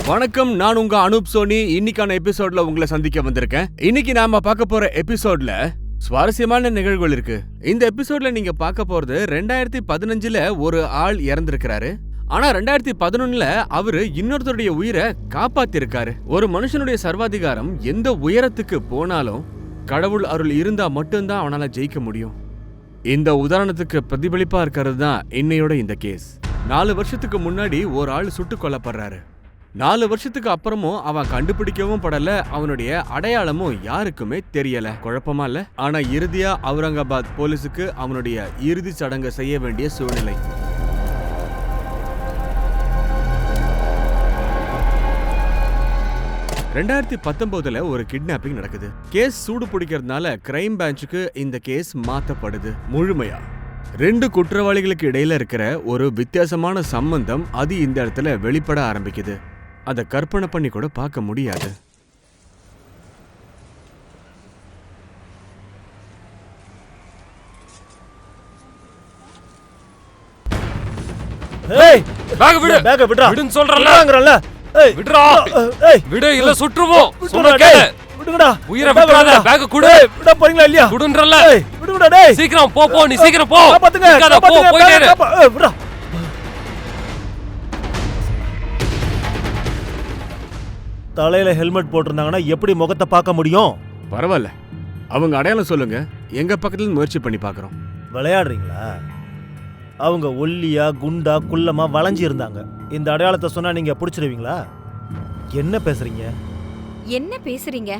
வணக்கம், நான் உங்க அனூப் சோனி. இன்னைக்கான எபிசோட்ல உங்களை சந்திக்க வந்திருக்கேன். இன்னைக்கு நாம பார்க்க போற எபிசோட்ல சுவாரஸ்யமான நிகழ்வுகள் இருக்கு. இந்த எபிசோட்ல நீங்க பார்க்க போறது 2015ல ஒரு ஆள் இறந்திருக்கிறாரு. ஆனா 2011ல அவரு இன்னொருத்தருடைய உயிரை காப்பாத்திருக்காரு. ஒரு மனுஷனுடைய சர்வாதிகாரம் எந்த உயரத்துக்கு போனாலும் கடவுள் அருள் இருந்தா மட்டும்தான் அவனால ஜெயிக்க முடியும். இந்த உதாரணத்துக்கு பிரதிபலிப்பா இருக்கிறது தான் இன்னையோட இந்த கேஸ். 4 வருஷத்துக்கு முன்னாடி ஒரு ஆள் சுட்டுக் கொல்லப்படுறாரு. 4 வருஷத்துக்கு அப்புறமும் அவன் கண்டுபிடிக்கவும் படல, அவனுடைய அடையாளமும் யாருக்குமே தெரியல. குழப்பமா இல்ல? ஆனா இறுதியா அவுரங்காபாத் போலீஸுக்கு அவனுடைய இறுதி சடங்கு செய்ய வேண்டிய சூழ்நிலை. ரெண்டாயிரத்தி 19ல ஒரு கிட்னாப்பிங் நடக்குது. கேஸ் சூடு பிடிக்கிறதுனால கிரைம் பிரான்ச்சுக்கு இந்த கேஸ் மாத்தப்படுது முழுமையா. 2 குற்றவாளிகளுக்கு இடையில இருக்கிற ஒரு வித்தியாசமான சம்பந்தம் அது இந்த இடத்துல வெளிப்பட ஆரம்பிக்குது. அதை கற்பனை பண்ணி கூட பார்க்க முடியாது. ஏய் பேக் விடு. பேக் விடுடா. விடுன்னு சொல்றல. ஏய் விடுடா. ஏய் விடு இல்ல சுற்றுவோம். விடுடா சொன்னா கேளு. விடுடா. உயிரை விட்டுறாத. பேக் குடு. விட போறீங்களா இல்லையா? குடுன்றல. ஏய் விடுடா டேய். சீக்கிரம் போ நீ சீக்கிரம் போ. காப்பாத்துங்க. நிக்காத, போ போயிட்டே இரு. ஏய் விடுடா. தலையில ஹெல்மெட் போட்டிருந்தாங்கன்னா எப்படி முகத்தை பார்க்க முடியும்? பரவாயில்ல, அவங்க அடையாளம் சொல்லுங்க, எங்க பக்கத்துல முயற்சி பண்ணி பார்க்கறோம். விளையாடுறீங்களா? அவங்க ஒல்லியா குண்டா குள்ளமா வளைஞ்சி இருந்தாங்க. இந்த அடையாளத்தை சொன்னா நீங்க பிடிச்சிருவீங்களா? என்ன பேசுறீங்க? என்ன பேசுறீங்க?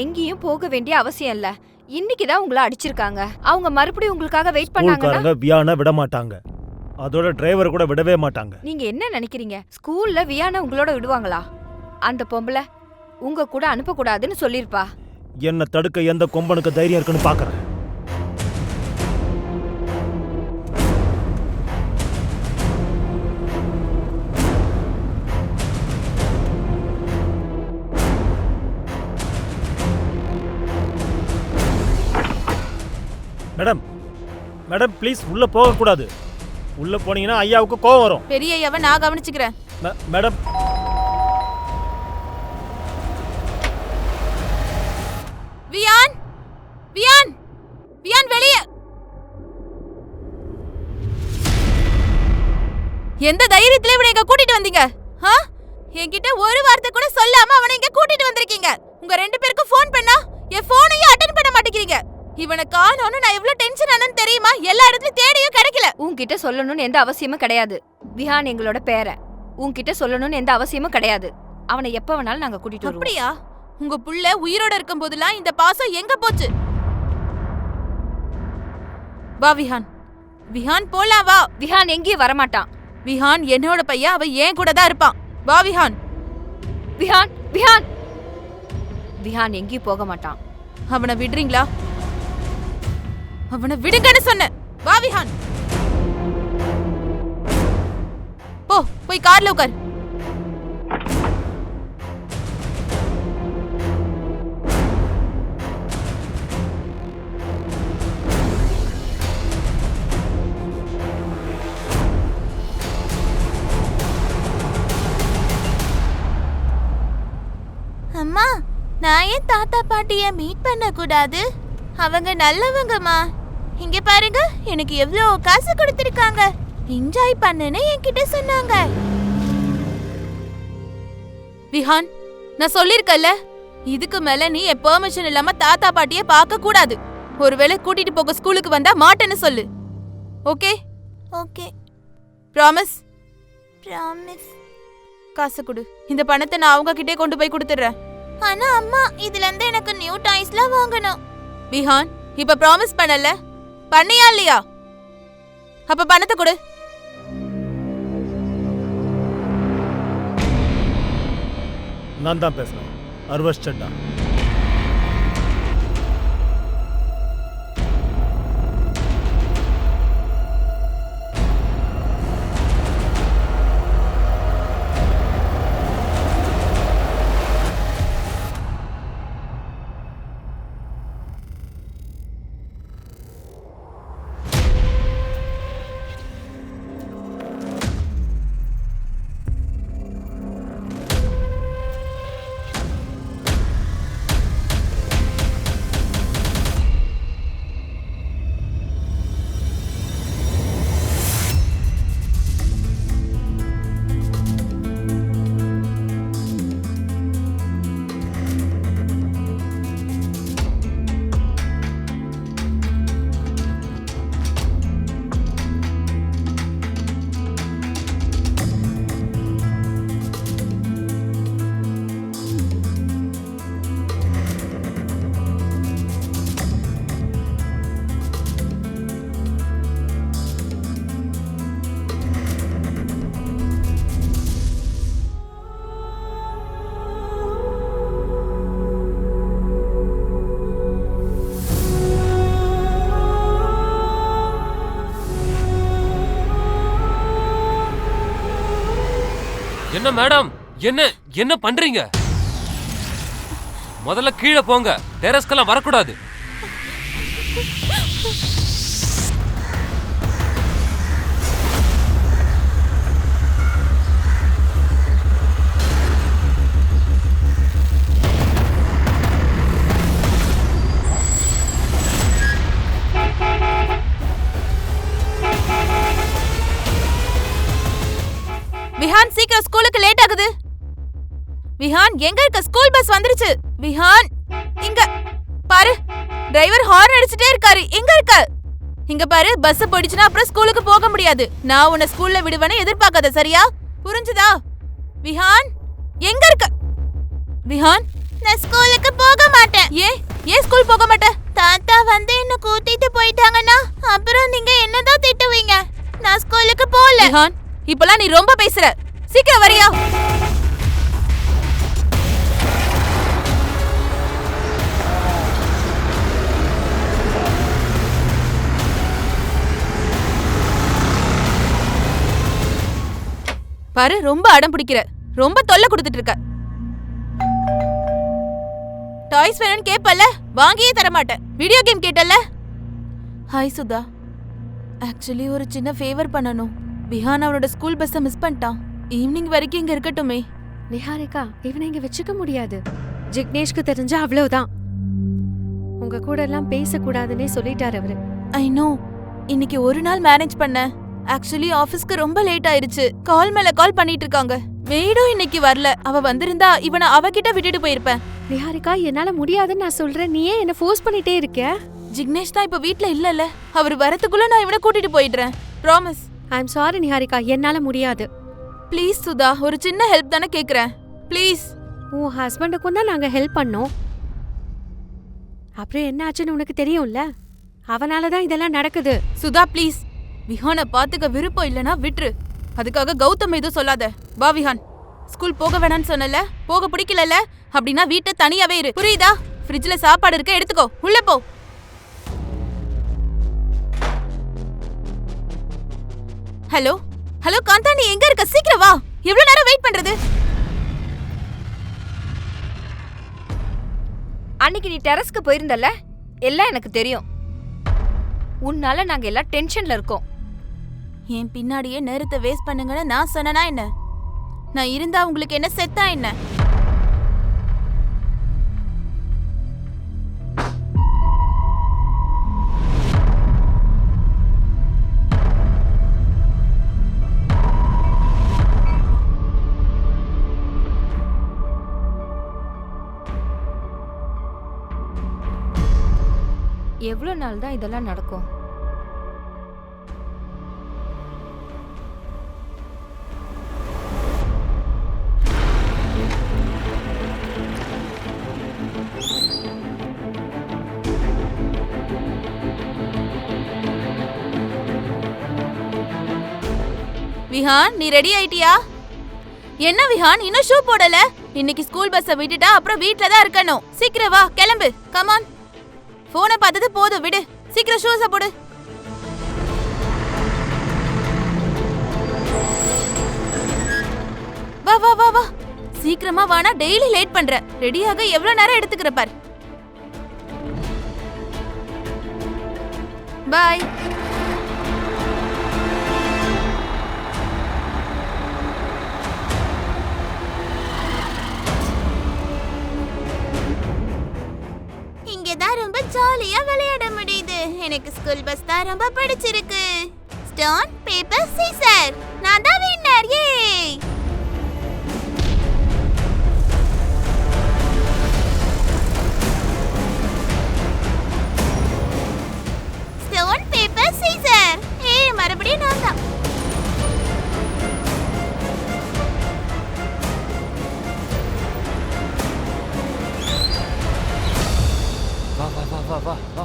எங்கேயும் போக வேண்டிய அவசியம் இல்ல. இன்னைக்குதான் உங்களை அடிச்சிருக்காங்க. அவங்க மறுபடியும் உங்களுக்காக வெயிட் பண்ணாங்கன்னா ஸ்கூல்காரங்க வியானா விட மாட்டாங்க. அதோட டிரைவர் கூட விடவே மாட்டாங்க. நீங்க என்ன நினைக்கிறீங்க? ஸ்கூல்ல வியானா உங்களோட விடுவாங்களா? அந்த பொம்பளை உங்க கூட அனுப்ப கூடாதுன்னு சொல்லிருப்பா. என்ன தடுக்க எந்த கொம்பனுக்கு தைரியம் இருக்குன்னு பாக்குறேன். மேடம் மேடம் ப்ளீஸ் உள்ள போக கூடாது. உள்ள போனீங்கன்னா ஐயாவுக்கு கோவம் வரும். பெரிய ஐயாவை நான் கவனிச்சுக்கிறேன். மேடம் வியான் வியான் வியான் வெளியே. எந்த தைரியத்துல இவனை இங்க கூட்டிட்டு வந்தீங்க? என்கிட்ட ஒரு வார்த்தை கூட சொல்லாம அவனை இங்க கூட்டிட்டு வந்திருக்கீங்க. உங்க 2 பேருக்கும் ஃபோன் பண்ணா என் போனையும் அட்டெண்ட் பண்ண மாட்டேங்கிறீங்க. இவனை காணோன்னு நான் எவ்வளவு டென்ஷன் ஆனேன்னு தெரியுமா? எல்லா இடத்துலயும் தேடியும் கிடைக்கல. உன்கிட்ட சொல்லணும்னு எந்த அவசியமும் கிடையாது. விஹான் எங்களோட பேரன். உன்கிட்ட சொல்லணும்னு எந்த அவசியமும் கிடையாது. அவனை எப்ப வேணாலும் நாங்க கூட்டிட்டு வருவோம். அப்படியா? உங்க புள்ள உயிரோட இருக்கும் போதெல்லாம் இந்த பாசம் எங்க போச்சு? வா விஹான். விஹான் போலாம் வா. விஹான் எங்கேயும் வரமாட்டான். விஹான் என்னோட பையன், அவன் ஏன் கூட தான் இருப்பான். வா விஹான். விஹான் விஹான் விஹான் எங்கேயும் போக மாட்டான். அவனை விடுறீங்களா? அவனை விடுங்கன்னு சொன்ன. வா விஹான். போய் கார்ல உட்கார். அம்மா, நான் ஏன் தாத்தா பாட்டிய மீட் பண்ண கூடாது? அவங்க நல்லவங்கம்மா. இங்க பாருங்க, எனக்கு எவ்வளோ காசு கொடுத்திருக்காங்க. என்ஜாய் பண்ணுன்னு என்கிட்ட சொன்னாங்க. விஹான், நான் சொல்லிருக்கல, இதுக்கு மேல நீ என் பெர்மிஷன் இல்லாம தாத்தா பாட்டிய பார்க்க கூடாது. ஒருவேளை கூட்டிட்டு போக ஸ்கூலுக்கு வந்தா மாட்டேன்னு சொல்லு. ஓகே? ஓகே. ப்ராமிஸ்? ப்ராமிஸ். காசு கொடு. இந்த பணத்தை நான் அவங்க கிட்டே கொண்டு போய் கொடுத்துறேன். ஆனா அம்மா, இதுல இருந்து எனக்கு நியூ டாய்ஸ்லாம் வாங்கணும். விஹான், இப்ப ப்ராமிஸ் பண்ணல, பண்ணியா இல்லையா? அப்ப பணத்தை கொடு. நான் தான் பேசுறேன். அர்வஷ் சட்டா. என்ன மேடம், என்ன என்ன பண்றீங்க? முதல்ல கீழே போங்க, டெரஸ்க்கெல்லாம் வரக்கூடாது. விஹான், சீக்கிரம் ஸ்கூலுக்கு லேட் ஆகுது. விஹான், எங்க இருக்க? ஸ்கூல் பஸ் வந்துருச்சு. விஹான், இங்க பாரு, டிரைவர் ஹார்ன் அடிச்சிட்டே இருக்காரு. எங்க இருக்க? இங்க பாரு, பஸ் போயிடுச்சுனா அப்புறம் ஸ்கூலுக்கு போக முடியாது. நான் உன்னை ஸ்கூல்ல விடுவேன்னு எதிர்பார்க்காத, சரியா? புரிஞ்சுதா? விஹான், எங்க இருக்க? விஹான், நான் ஸ்கூலுக்கு போக மாட்டேன். ஏன் ஸ்கூல் போக மாட்டே? தாத்தா வந்து என்ன கூட்டிட்டு போயிட்டாங்கன்னா அப்புறம் நீங்க என்னதான் திட்டுவீங்க. நான் ஸ்கூலுக்கு போகல. விஹான், இப்பலாம் நீ ரொம்ப பேசுற. சீக்கிரம் வரியா? பாரு, ரொம்ப அடம் பிடிக்கிற, ரொம்ப தொல்லை கொடுத்துட்டு இருக்க. டாய்ஸ் வேணும்னு கேப்பல்ல, வாங்கியே தர மாட்டேன். வீடியோ கேம் கேட்டல்ல. ஹாய் சுதா, ஆக்சுவலி ஒரு சின்ன ஃபேவர் பண்ணணும். விஹான் அவனோட ஸ்கூல் பஸ்ஸை மிஸ் பண்ணிட்டான். ஈவினிங் வரைக்கும் இங்க இருக்கட்டுமே? நிஹாரிகா, இவனை இங்க வச்சுக்க முடியாது. ஜிக்னேஷ்க்கு தெரிஞ்சா அவ்வளவுதான். உங்க கூட எல்லாம் பேசக்கூடாதுன்னே சொல்லிட்டாரு அவரு. ஐ நோ, இன்னைக்கு ஒரு நாள் மேனேஜ் பண்ண. ஆக்சுவலி ஆபீஸ்க்கு ரொம்ப லேட் ஆயிருச்சு. கால் மேல கால் பண்ணிட்டு இருக்காங்க. மேடும் இன்னைக்கு வரல. அவ வந்திருந்தா இவனை அவகிட்ட விட்டுட்டு போயிருப்பேன். நிஹாரிகா, என்னால முடியாதுன்னு நான் சொல்றேன். நீ ஏன் என்ன ஃபோர்ஸ் பண்ணிட்டே இருக்க? ஜிக்னேஷ் தான் இப்ப வீட்ல இல்லல்ல. அவர் வரதுக்குள்ள நான் இவனை கூட்டிட்டு போயிடுறேன். Promise. I am sorry Niharika, என்னால முடியாது. ப்ளீஸ் சுதா, ஒரு சின்ன ஹெல்ப் தானே கேக்குறேன். ப்ளீஸ். உன் ஹஸ்பண்டுக்கும் தான் நாங்க ஹெல்ப் பண்ணோம். அப்புறம் என்ன ஆச்சுன்னு உனக்கு தெரியும்ல. அவனால தான் இதெல்லாம் நடக்குது. சுதா ப்ளீஸ், விஹானை பாத்துக்க விருப்பம் இல்லனா விட்டுரு. அதுக்காக கௌதம் எதுவும் சொல்லாத. வா விஹான், ஸ்கூல் போக வேணான்னு சொன்னல, போக பிடிக்கலல்ல, அப்படின்னா வீட்டை தனியாவே இரு, புரியுதா? ஃப்ரிட்ஜ்ல சாப்பாடு இருக்க, எடுத்துக்கோ, உள்ள போ. ஹலோ ஹலோ காந்தா, நீ எங்க இருக்க? சீக்கிரம் வா. எவ்வளவு நேரம் வெயிட் பண்றது? அன்னைக்கு நீ டெரஸ்க்கு போயிருந்தல்ல, எல்லாம் எனக்கு தெரியும். உன்னால நாங்க எல்லாம் டென்ஷன்ல இருக்கோம். என் பின்னாடியே நேரத்தை வேஸ்ட் பண்ணுங்கன்னு நான் சொன்னனா என்ன? நான் இருந்தா உங்களுக்கு என்ன, செத்தா என்ன? எவ்வளவு நாள் தான் இதெல்லாம் நடக்கும்? விஹான், நீ ரெடி ஆயிட்டியா? என்ன விஹான், இன்னும் ஷூ போடல? இன்னைக்கு ஸ்கூல் பஸ்ஸை விட்டுட்டா அப்புறம் வீட்ல தான் இருக்கணும். சீக்கிரம் வா, கிளம்பு. கமான். போனை பார்த்தது போதும், விடு. சீக்கிரம் ஷூஸை போடு. வா வா வா வா, சீக்கிரமா வானா, டெய்லி லேட் பண்ற. ரெடியாக எவ்வளவு நேரம் எடுத்துக்கிற பார். பாய். இங்கதான் ரொம்ப ஜாலியா விளையாட முடியுது. எனக்கு ஸ்கூல் பஸ் தான் ரொம்ப பிடிச்சிருக்கு. ஸ்டோன் பேப்பர் சீசர், நான் தான் வின்னர். ஏ ஸ்டோன் பேப்பர் சீசர். மறுபடியும் நான் தான். வா வா வா வா வா வா.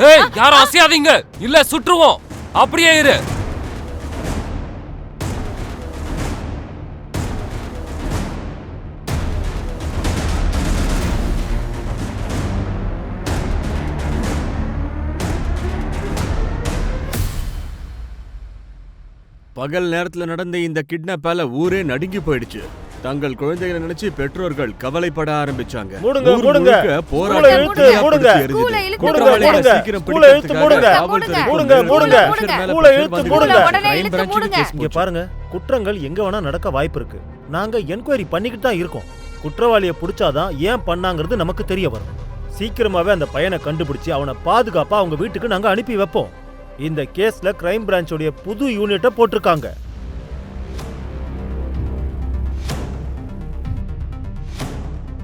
ஏய், யாரும் அசையாதீங்க, இல்ல சுற்றுவோம். அப்படியே இரு. பகல் நேரத்துல நடந்த இந்த கிட்னாப்பால ஊரே நடுங்கி போயிடுச்சு. தங்கள் குழந்தைகளை நினைச்சு பெற்றோர்கள் கவலைப்பட ஆரம்பிச்சாங்க. மூடுங்க, ஊர் மூடுங்க. முழுக்க போராட்டம் ஸ்கூலை இழுத்து தீயா மூடுங்க. பிடிச்சு எரிஞ்சுது. ஸ்கூலை இழுத்து குற்றவாளிகளை மூடுங்க. சீக்கிரம் ஸ்கூலை இழுத்து பிடிக்கிறதுக்காக மூடுங்க. காவல்துறை மூடுங்க, கொண்டு மூடுங்க. pressure மேல ஸ்கூலை pressure இழுத்து வந்துகிட்டே மூடுங்க. இருக்கு. உடனே Crime இழுத்து branch க்கு மூடுங்க. case இங்க போச்சு. பாருங்க, குற்றங்கள் எங்க வேணா நடக்க வாய்ப்பு இருக்கு. நாங்க என்கொயரி பண்ணிக்கிட்டு தான் இருக்கோம். குற்றவாளியை பிடிச்சாதான் ஏன் பண்ணாங்கிறது நமக்கு தெரிய வரும். சீக்கிரமாவே அந்த பையனை கண்டுபிடிச்சு அவனை பாதுகாப்பா அவங்க வீட்டுக்கு நாங்க அனுப்பி வைப்போம். இந்த கேஸ்ல கிரைம் பிரான்ச்சோட புது யூனிட்டை போட்டிருக்காங்க.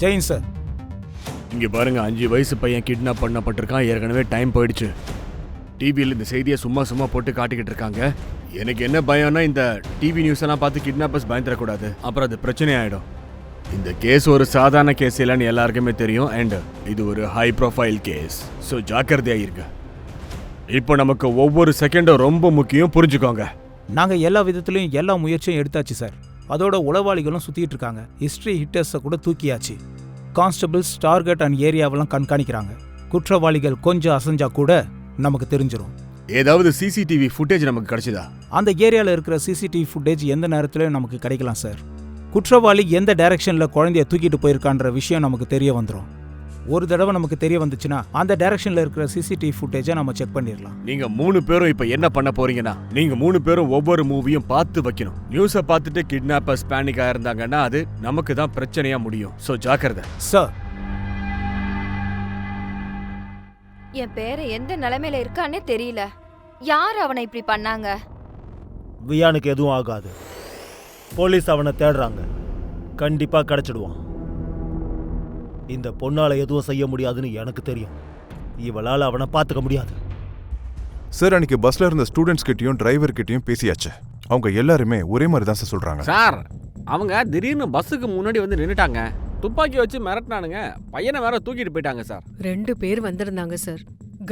ஜெயின் சார். இங்க பாருங்க, 5 வயசு பையன் கிட்னாப் பண்ணப்பட்டிருக்கான். ஏற்கனவே டைம் போயிடுச்சு. டிவியில் இந்த செய்தியை சும்மா சும்மா போட்டு காட்டிக்கிட்டு இருக்காங்க. எனக்கு என்ன பயம்னா, இந்த டிவி நியூஸ் எல்லாம் பார்த்து கிட்னாப்பர்ஸ் பயந்துடக்கூடாது. அப்புறம் அது பிரச்சனை ஆயிடும். இந்த கேஸ் ஒரு சாதாரண கேஸ் இல்லைன்னு எல்லாருக்குமே தெரியும். அண்ட் இது ஒரு ஹை ப்ரொஃபைல் கேஸ். ஸோ ஜாக்கிரதையா இருங்க. இப்போ நமக்கு ஒவ்வொரு செகண்டும் ரொம்ப முக்கியம், புரிஞ்சுக்கோங்க. நாங்கள் எல்லா விதத்துலையும் எல்லா முயற்சியும் எடுத்தாச்சு சார். அதோட உளவாளிகளும் சுற்றிட்டு இருக்காங்க. ஹிஸ்ட்ரி ஹிட்டர்ஸை கூட தூக்கியாச்சு. கான்ஸ்டபிள்ஸ் டார்கெட் அண்ட் ஏரியாவெல்லாம் கண்காணிக்கிறாங்க. குற்றவாளிகள் கொஞ்சம் அசைஞ்சா கூட நமக்கு தெரிஞ்சிடும். ஏதாவது சிசிடிவி ஃபுட்டேஜ் நமக்கு கிடைச்சதா? அந்த ஏரியாவில் இருக்கிற சிசிடிவி ஃபுட்டேஜ் எந்த நேரத்துலையும் நமக்கு கிடைக்கலாம் சார். குற்றவாளி எந்த டைரக்ஷனில் குழந்தைய தூக்கிட்டு போயிருக்கான்ற விஷயம் நமக்கு தெரிய வந்துடும். ஒரு தடவை நமக்கு தெரிய வந்துச்சுன்னா அந்த டைரக்ஷனில் இருக்கிற சிசிடிவி ஃபுட்டேஜை நம்ம செக் பண்ணிடலாம். நீங்க 3 பேரும் இப்ப என்ன பண்ண போறீங்கன்னா, நீங்க 3 பேரும் ஒவ்வொரு மூவியும் பார்த்து வைக்கணும். நியூஸை பார்த்துட்டு கிட்னாப்பர்ஸ் பேனிக் ஆயிருந்தாங்கன்னா அது நமக்கு தான் பிரச்சனையா முடியும். ஸோ ஜாக்கிரதை. சார். என் பேரை எந்த நிலைமையில இருக்கானே தெரியல. யார் அவனை இப்படி பண்ணாங்க? வியானுக்கு எதுவும் ஆகாது. போலீஸ் அவனை தேடுறாங்க. கண்டிப்பா கிடைச்சிடுவான். இந்த பொண்ணால எதுவும் செய்ய முடியாதுன்னு எனக்கு தெரியும். இவளால அவனை பார்த்துக்க முடியாது. சார், அன்னைக்கு பஸ்ல இருந்த ஸ்டூடெண்ட்ஸ் கிட்டயும் டிரைவர் கிட்டயும் பேசியாச்சு. அவங்க எல்லாருமே ஒரே மாதிரி தான் சார் சொல்றாங்க. சார், அவங்க திடீர்னு பஸ்ஸுக்கு முன்னாடி வந்து நின்னுட்டாங்க. துப்பாக்கி வச்சு மிரட்டினானுங்க. பையனை வேற தூக்கிட்டு போயிட்டாங்க சார். 2 பேர் வந்திருந்தாங்க சார்.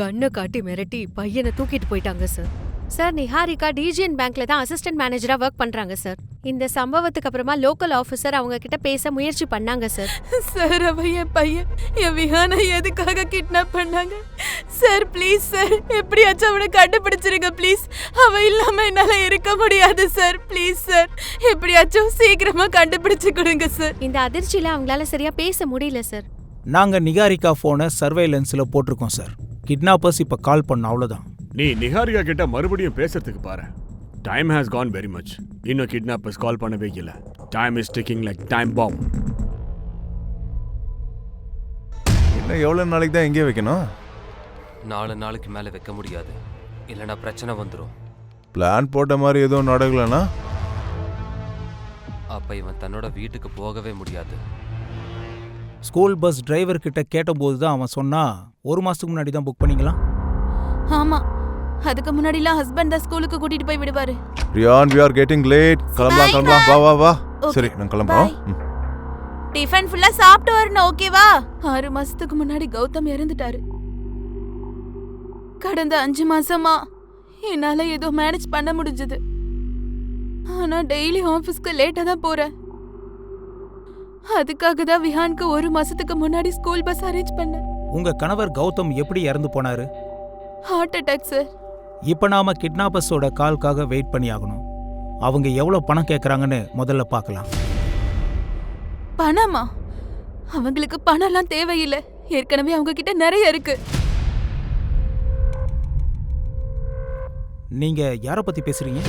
கண்ணை காட்டி மிரட்டி பையனை தூக்கிட்டு போயிட்டாங்க சார். சார், நிஹாரிகா டிஜிஎன் பேங்க்ல தான் அசிஸ்டன்ட் மேனேஜரா ஒர்க் பண்றாங்க சார். இந்த சம்பவத்துக்கு அப்புறமா லோக்கல் ஆஃபீஸர் அவங்க கிட்ட பேச முயற்சி பண்ணாங்க சார். சார், அவ என் பையன் என் விஹானை எதுக்காக கிட்னாப் பண்ணாங்க? சார் ப்ளீஸ் சார், எப்படியாச்சும் அவனை கண்டுபிடிச்சிருங்க ப்ளீஸ். அவ இல்லாம என்னால இருக்க முடியாது சார். ப்ளீஸ் சார், எப்படியாச்சும் சீக்கிரமா கண்டுபிடிச்சு கொடுங்க சார். இந்த அதிர்ச்சியில அவங்களால சரியா பேச முடியல சார். நாங்கள் நிகாரிகா ஃபோனை சர்வைலன்ஸில் போட்டிருக்கோம் சார். கிட்னாப்பர்ஸ் இப்போ கால் பண்ண அவ்வளோதான். நீ நிஹாரிகா கிட்ட மறுபடியும் பேசுறதுக்கு பாரு. Time has gone very much. இன்னும் கிட்னாப்பர்ஸ் கால் பண்ணவே இல்லை. Time is ticking like time bomb. இன்னும் எவ்வளவு நாளைக்கு தான் எங்கே வைக்கணும்? 4 நாளைக்கு மேலே வைக்க முடியாது, இல்லைன்னா பிரச்சனை வந்துடும். பிளான் போட்ட மாதிரி எதுவும் நடக்கலனா அப்ப இவன் தன்னோட வீட்டுக்கு போகவே முடியாது. ஸ்கூல் பஸ் டிரைவர் கிட்ட கேட்டபோது தான் அவன் சொன்னா 1 மாசத்துக்கு முன்னாடி தான் புக் பண்ணிக்கலாம். ஆமா, அதுக்கு முன்னாடிலாம் ஹஸ்பண்ட் தான் ஸ்கூலுக்கு கூட்டிட்டு போய் விடுவாரு. Ryan, we are getting late. கிளம்பலாம். வா வா வா. சரி, நான் கிளம்புறோம். டிஃபன் ஃபுல்லா சாப்பிட்டு வரணும், ஓகேவா? 6 மாசத்துக்கு முன்னாடி கௌதம் இறந்துட்டாரு. கடந்த 5 மாசமா என்னால ஏதோ மேனேஜ் பண்ண முடிஞ்சது. ஆனா டெய்லி ஆபீஸ்க்கு லேட்டா தான் போறேன். அதுக்காக தான் விஹானுக்கு 1 மாசத்துக்கு முன்னாடி ஸ்கூல் பஸ் அரேஞ்ச் பண்ணேன். உங்க கணவர் கௌதம் எப்படி இறந்து போனாரு? Heart attack sir. இப்போ நாம கிட்னாப்பர்ஸோட கால்காக வெயிட் பண்ணி ஆகணும். அவங்க எவ்வளவு பணம் கேட்குறாங்கன்னு முதல்ல பார்க்கலாம். பணமா? அவங்களுக்கு பணம்லாம் தேவையில்லை, ஏற்கனவே அவங்க கிட்ட நிறைய இருக்கு. நீங்க யார பத்தி பேசுறீங்க?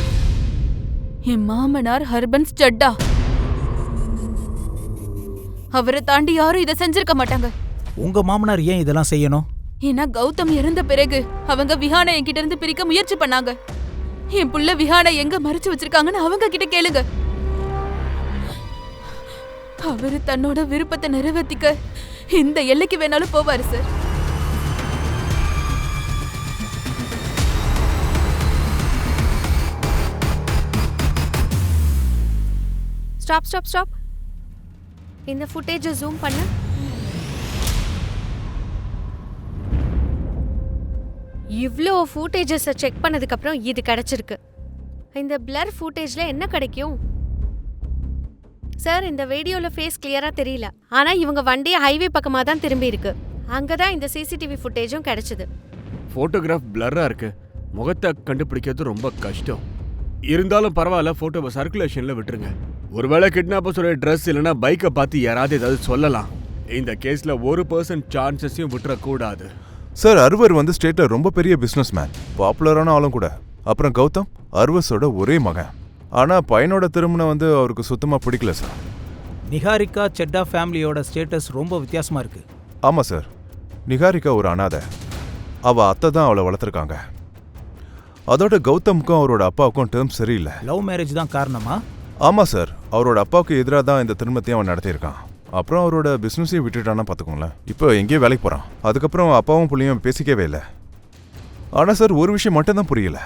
என் மாமனார் ஹர்பன்ஸ் சட்டா. அவரை தாண்டி யாரும் இதை செஞ்சிருக்க மாட்டாங்க. உங்க மாமனார் ஏன் இதெல்லாம் செய்யணும்? ஏன்னா கௌதம் இறந்த பிறகு அவங்க விஹானை என்கிட்ட இருந்து பிரிக்க முயற்சி பண்ணாங்க. என் புள்ள விஹானை எங்க மறைச்சு வச்சிருக்காங்கன்னு அவங்க கிட்ட கேளுங்க. அவரு தன்னோட விருப்பத்தை நிறைவேற்றிக்க இந்த எல்லைக்கு வேணாலும் போவாரு சார். Stop stop stop. இந்த ஃபுட்டேஜை ஜூம் பண்ண. இவ்ளோ ஃபுட்டேஜஸை செக் பண்ணதுக்கு அப்புறம் இது கிடைச்சிருக்கு. இந்த பிளர் ஃபுட்டேஜ்ல என்ன கிடைக்கும்? சார், இந்த வீடியோல ஃபேஸ் கிளியரா தெரியல. ஆனா இவங்க வண்டி ஹைவே பக்கமா தான் திரும்பி இருக்கு. அங்கதான் இந்த சிசிடிவி ஃபுட்டேஜும் கிடைச்சது. போட்டோகிராஃப் பிளர்ரா இருக்கு. முகத்தை கண்டுபிடிக்கிறது ரொம்ப கஷ்டம். இருந்தாலும் பரவாயில்ல, போட்டோவை சர்க்குலேஷன்ல விட்டுருங்க. ஒருவேளை கிட்னாப்பர்ஸோட ட்ரெஸ் இல்லைன்னா பைக்கை பார்த்து யாராவது ஏதாவது சொல்லலாம். இந்த கேஸ்ல 1% சான்சஸையும் விட்டுறக்கூடாது. சார், அர்வர் வந்து ஸ்டேட்ல ரொம்ப பெரிய பிசினஸ் மேன், பாப்புலரான ஆளும் கூட. அப்புறம் கௌதம் அர்வஸோட ஒரே மகன். ஆனா பையனோட திருமணம் வந்து அவருக்கு சுத்தமா பிடிக்கல சார். நிகாரிகா செட்டா ஃபேமிலியோட ஸ்டேட்டஸ் ரொம்ப வித்தியாசமா இருக்கு. ஆமா சார், நிகாரிகா ஒரு அனாதை. அவ அத்தை தான் அவளை வளர்த்துருக்காங்க. அதோட கௌதமுக்கும் அவரோட அப்பாவுக்கும் டேர்ம்ஸ் சரியில்லை. லவ் மேரேஜ் தான் காரணமா? ஆமா சார், அவரோட அப்பாவுக்கு எதிராக தான் இந்த திருமணத்தையும் அவன் நடத்தியிருக்கான். அப்புறம் அவரோட பிஸ்னஸையும் விட்டுட்டானா பார்த்துக்கோங்களேன். இப்போ எங்கேயோ வேலைக்கு போகிறான். அதுக்கப்புறம் அப்பாவும் பிள்ளையும் பேசிக்கவே இல்லை. ஆனால் சார், ஒரு விஷயம் மட்டும் தான் புரியல.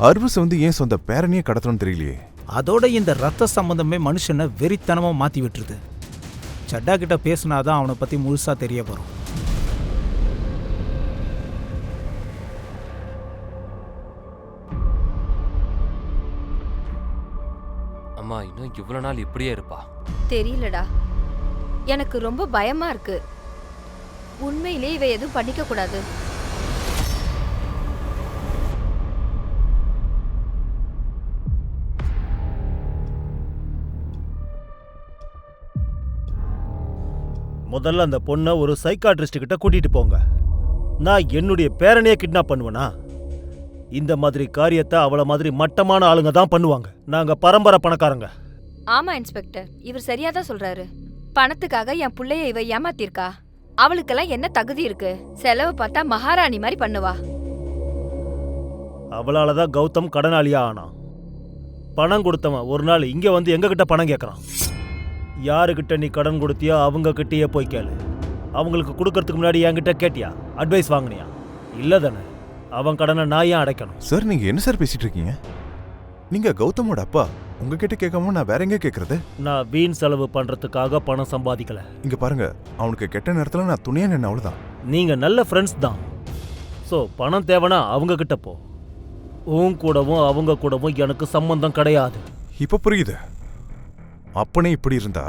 அர்வஸ் வந்து ஏன் சொந்த பேரனையே கடத்தணும்னு தெரியலையே. அதோட இந்த ரத்த சம்பந்தமே மனுஷனை வெறித்தனமா மாத்தி விட்டுருது. சட்டா கிட்ட பேசினாதான் அவனை பத்தி முழுசா தெரிய வரும். அம்மா இன்னும் இவ்வளவு நாள் இப்படியே இருப்பா? தெரியலடா, எனக்கு ரொம்ப பயமா இருக்கு. உண்மையிலே இவ எதுவும் பண்ணிக்க கூடாது. முதல்ல அந்த பொண்ணை ஒரு சைக்காட்ரிஸ்ட் கிட்ட கூட்டிட்டு போங்க. நான் என்னுடைய பேரனையே கிட்னாப் பண்ணுவேனா? இந்த மாதிரி காரியத்தை அவளை மாதிரி மட்டமான ஆளுங்க தான் பண்ணுவாங்க. நாங்க பரம்பரை பணக்காரங்க. ஆமா இன்ஸ்பெக்டர், இவர் சரியாதான் சொல்றாரு. பணத்துக்காக என் புள்ளைய இவ ஏமாத்திருக்கா. அவளுக்கெல்லாம் என்ன தகுதி இருக்கு? செலவு பார்த்தா மகாராணி மாதிரி பண்ணுவா. அவளாலதான் கௌதம் கடனாளியா ஆனான். பணம் கொடுத்தவன் ஒரு நாள் இங்க வந்து எங்க கிட்ட பணம் கேட்கறான். யாருக்கிட்ட நீ கடன் கொடுத்தியோ அவங்க கிட்டயே போய் கேளு. அவங்களுக்கு கொடுக்கறதுக்கு முன்னாடி என்கிட்ட கேட்டியா? அட்வைஸ் வாங்கினியா? இல்ல தானே. அவன் கடனை நான் ஏன் அடைக்கணும்? சார், நீங்க என்ன சார் பேசிட்டு இருக்கீங்க? நீங்க கௌதமோட அப்பா. உங்ககிட்ட கேட்காம நான் வேற எங்க கேட்கறது? நான் வீண் செலவு பண்றதுக்காக பணம் சம்பாதிக்கல. இங்க பாருங்க, அவனுக்கு கெட்ட நேரத்துல நான் துணியா நின்ன அவ்வளவுதான். நீங்க நல்ல ஃப்ரெண்ட்ஸ் தான். ஸோ பணம் தேவைன்னா அவங்க கிட்ட போ. உன் கூடவும் அவங்க கூடவும் எனக்கு சம்பந்தம் கிடையாது. இப்ப புரியுது. அப்பனே இப்படி இருந்தா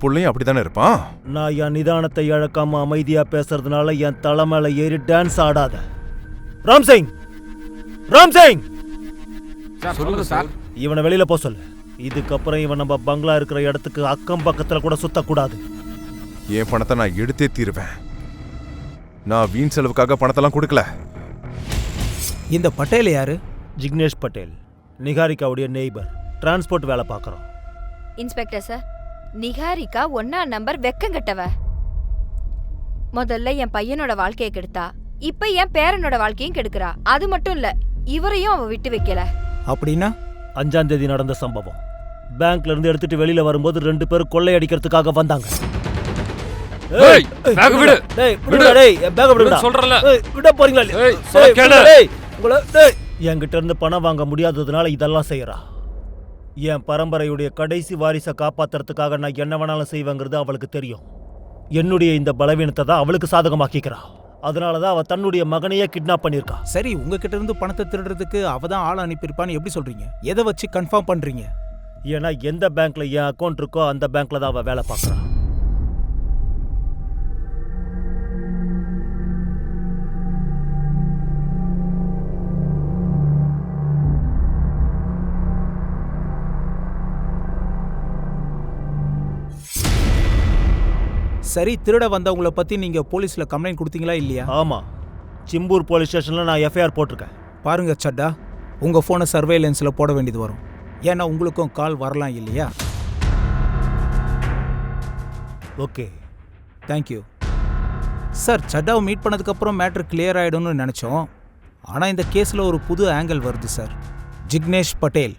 புள்ளையும் அப்படித்தானே இருப்பான். நான் என் நிதானத்தை இழக்காம அமைதியா பேசுறதுனால என் தலை மேல ஏறி டான்ஸ் ஆடாத. ராம்சிங், ராம்சிங், சொல்லுங்க சார். இவனை வெளியில போ சொல்லு. இதுக்கப்புறம் இவன் நம்ம பங்களா இருக்கிற இடத்துக்கு அக்கம் பக்கத்துல கூட சுத்தக்கூடாது. என் பணத்தை நான் எடுத்தே தீருவேன். நான் வீண் செலவுக்காக பணத்தெல்லாம் கொடுக்கல. இந்த பட்டேல் யாரு? ஜிக்னேஷ் பட்டேல், நிகாரிகாவுடைய நெய்பர். டிரான்ஸ்போர்ட் வேலை பார்க்கறோம். இன்ஸ்பெக்டர் சார், நிகாரிகா 1ஆம் நம்பர் வெக்கங்கட்டவ. முதல்ல என் பையனோட வாழ்க்கையை கெடுத்தா, இப்ப என் பேரனோட வாழ்க்கையும் கெடுக்கிறா. அது மட்டும் இல்ல, இவரையும் அவ விட்டு வைக்கல. அப்படின்னா 5ஆம் தேதி நடந்த சம்பவம். பேங்க்ல இருந்து எடுத்துட்டு வெளியில வரும்போது 2 பேரும் கொள்ளையடிக்கிறதுக்காக வந்தாங்க. ஏய், பேக் விடு. டேய், விடு. விடுடா டேய், என் பேக்க விடுடா. சொல்றல. ஏய், விட போறீங்களா இல்லையா? ஏய், சொல்ல கேளு. டேய், உங்களை டேய், என்கிட்ட இருந்து பணம் வாங்க முடியாததுனால இதெல்லாம் செய்யறா. என் பரம்பரையுடைய கடைசி வாரிசை காப்பாத்துறதுக்காக நான் என்ன வேணாலும் செய்வேங்கிறது அவளுக்கு தெரியும். என்னுடைய இந்த பலவீனத்தை தான் அவளுக்கு சாதகமாக்கிக்கிறா. அதனாலதான் அவ தன்னுடைய மகனையே கிட்னாப் பண்ணிருக்கா. சரி, உங்ககிட்ட இருந்து பணத்தை திருடுறதுக்கு அவ தான் ஆள் அனுப்பியிருப்பான்னு எப்படி சொல்றீங்க? எதை வச்சு கன்ஃபார்ம் பண்றீங்க? ஏன்னா எந்த பேங்க்ல என் அக்கௌண்ட் இருக்கோ அந்த பேங்க்ல தான் அவ வேலை பார்க்கறா. சரி, திருட வந்தவங்கள பத்தி நீங்க போலீஸ்ல கம்ப்ளைண்ட் கொடுத்தீங்களா இல்லையா? ஆமா, சிம்பூர் போலீஸ் ஸ்டேஷன்ல நான் எஃப்ஐஆர் போட்டிருக்கேன். பாருங்க சட்டா, உங்க போனை சர்வேலன்ஸ்ல போட வேண்டியது வரும். ஏன்னா உங்களுக்கும் கால் வரலாம் இல்லையா? Okay, thank you sir. சட்டாவை மீட் பண்ணதுக்கப்புறம் மேட்ரு கிளியர் ஆகிடும்னு நினச்சோம். ஆனால் இந்த கேஸில் ஒரு புது ஆங்கிள் வருது சார். ஜிக்னேஷ் பட்டேல்.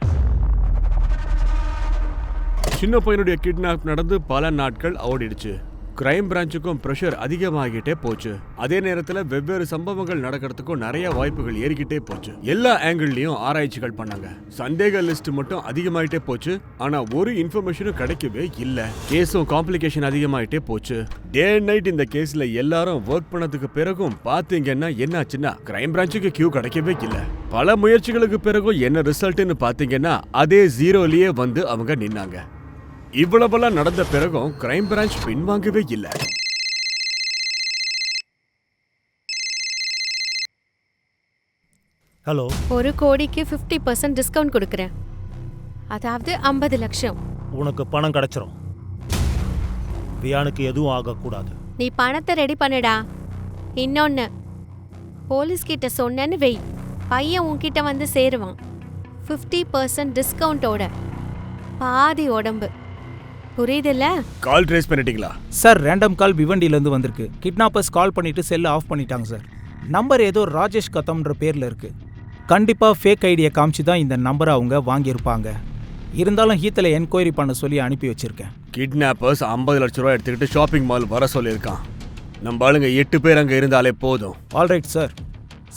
சின்ன பையனுடைய கிட்னாப் நடந்து பல நாட்கள் ஓடிடுச்சு. கிரைம் பிரான்ச்சுக்கும் ப்ரெஷர் அதிகமாகிட்டே போச்சு. அதே நேரத்தில் வெவ்வேறு சம்பவங்கள் நடக்கிறதுக்கும் நிறைய வாய்ப்புகள் ஏறிக்கிட்டே போச்சு. எல்லா ஆங்கிள்லயும் ஆராய்ச்சிகள் பண்ணாங்க. சந்தேக லிஸ்ட் மட்டும் அதிகமாயிட்டே போச்சு. ஆனா ஒரு இன்ஃபர்மேஷனும் கிடைக்கவே இல்ல. கேஸும் காம்ப்ளிகேஷன் அதிகமாயிட்டே போச்சு. டே அண்ட் நைட் இந்த கேஸ்ல எல்லாரும் ஒர்க் பண்ணதுக்கு பிறகும் பாத்தீங்கன்னா என்னாச்சுன்னா கிரைம் பிரான்ச்சுக்கு கியூ கிடைக்கவே இல்ல. பல முயற்சிகளுக்கு பிறகும் என்ன ரிசல்ட்னு பாத்தீங்கன்னா அதே ஜீரோலயே வந்து அவங்க நின்னாங்க. இவ்வளவெல்லாம் நடந்த பிறகும் கிரைம் பிரான்ச் பின்வாங்கவே இல்லை. ஹலோ. 1 கோடிக்கு 50% டிஸ்கவுண்ட் கொடுக்குறேன். அதாவது 50 லட்சம். உனக்கு பணம் கிடைச்சிரும். வியானுக்கு எதுவும் ஆகக்கூடாது. நீ பணத்தை ரெடி பண்ணுடா. இன்னொன்னு, போலீஸ் கிட்ட சொன்னேன்னு வெய், பையன் உன்கிட்ட வந்து சேருவான். 50% டிஸ்கவுண்டோட பாதி உடம்பு. புரியுதுல்ல? கால் ட்ரேஸ் பண்ணிட்டீங்களா? சார் ரேண்டம் கால் பிவண்டியிலேருந்து வந்திருக்கு. கிட்னாப்பர்ஸ் கால் பண்ணிட்டு செல்லை ஆஃப் பண்ணிட்டாங்க சார். நம்பர் ஏதோ ராஜேஷ் கதம்ன்ற பேரில் இருக்கு. கண்டிப்பாக ஃபேக் ஐடியை காமிச்சு தான் இந்த நம்பரை அவங்க வாங்கியிருப்பாங்க. இருந்தாலும் ஹீத்தில் என்கொயரி பண்ண சொல்லி அனுப்பி வச்சிருக்கேன். கிட்னாப்பர்ஸ் 50 லட்ச ரூபா எடுத்துக்கிட்டு ஷாப்பிங் மால் வர சொல்லியிருக்கான். நம்ம ஆளுங்க 8 பேர் அங்கே இருந்தாலே போதும். Alright sir.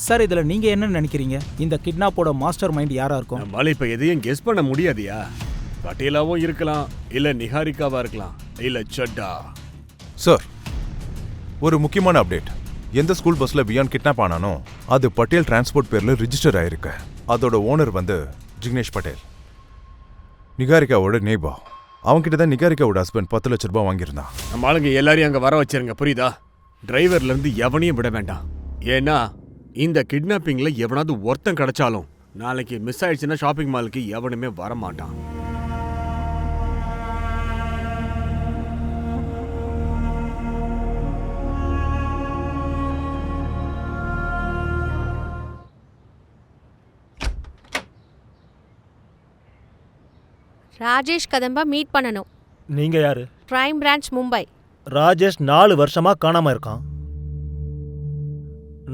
சார் இதில் நீங்கள் என்ன நினைக்கிறீங்க? இந்த கிட்னாப்போட மாஸ்டர் மைண்ட் யாராக இருக்கும்? நம்மளால இப்போ எதையும் கெஸ் பண்ண முடியாதியா? பட்டேலாவும் இருக்கலாம், இல்ல நிஹாரிகாவா இருக்கலாம், இல்ல சட்டா. சார், ஒரு முக்கியமான அப்டேட். எந்த ஸ்கூல் பஸ்ல வியான் கிட்னாப் ஆனானோ அது பட்டேல் டிரான்ஸ்போர்ட் பேர்ல ரிஜிஸ்டர் ஆயிருக்கு. அதோட ஓனர் வந்து ஜிக்னேஷ் பட்டேல், நிகாரிகாவோட நேபா. அவன்கிட்ட தான் நிகாரிகாவோட ஹஸ்பண்ட் 10 லட்ச ரூபாய் வாங்கியிருந்தான். நம்ம ஆளுங்க எல்லாரையும் அங்க வர வச்சிருங்க, புரியுதா? டிரைவர்ல இருந்து எவனையும் விட வேண்டாம். ஏன்னா இந்த கிட்னாப்பிங்ல எவனாவது ஒருத்தன் கிடைச்சாலும் நாளைக்கு மிஸ் ஆயிடுச்சுன்னா ஷாப்பிங் மாலுக்கு எவனுமே வரமாட்டான். ராஜேஷ் கதம்பா மீட் பண்ணணும். நீங்க யாரு? Crime branch Mumbai. ராஜேஷ் 4 வருஷமா காணாம இருக்கான்.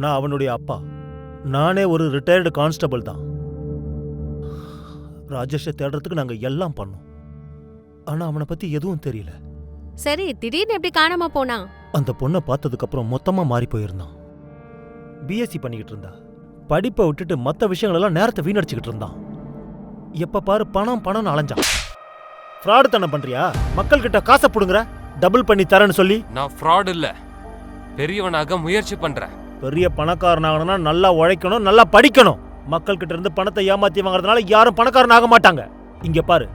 நான் அவனுடைய அப்பா. நானே ஒரு ரிட்டையர்டு கான்ஸ்டபிள் தான். ராஜேஷை தேடுறதுக்கு நாங்க எல்லாம் பண்ணோம். ஆனா அவனை பத்தி எதுவும் தெரியல. சரி, திடீர்னு எப்படி காணாம போனா? அந்த பொண்ணை பார்த்ததுக்கு அப்புறம் மொத்தமா மாறி போயிருந்தான். பிஎஸ்சி பண்ணிக்கிட்டு இருந்தா. படிப்பை விட்டுட்டு மற்ற விஷயங்களெல்லாம் நேரத்தை வீணடிச்சுக்கிட்டு இருந்தான். எப்ப பாரு பணம் பணம்னு அலைஞ்சான். ஃப்ராடு தானே பண்றியா? மக்கள் கிட்ட காசை புடுங்குற, டபுள் பண்ணி தரேன்னு சொல்லி. நான் ஃப்ராட் இல்ல, பெரியவனாக முயற்சி பண்றேன். பெரிய பணக்காரனாகணும்னா நல்லா உழைக்கணும், நல்லா படிக்கணும். மக்கள் கிட்ட இருந்து பணத்தை ஏமாத்தி வாங்குறதுனால யாரும் பணக்காரன் ஆக மாட்டாங்க. இங்க பாரு,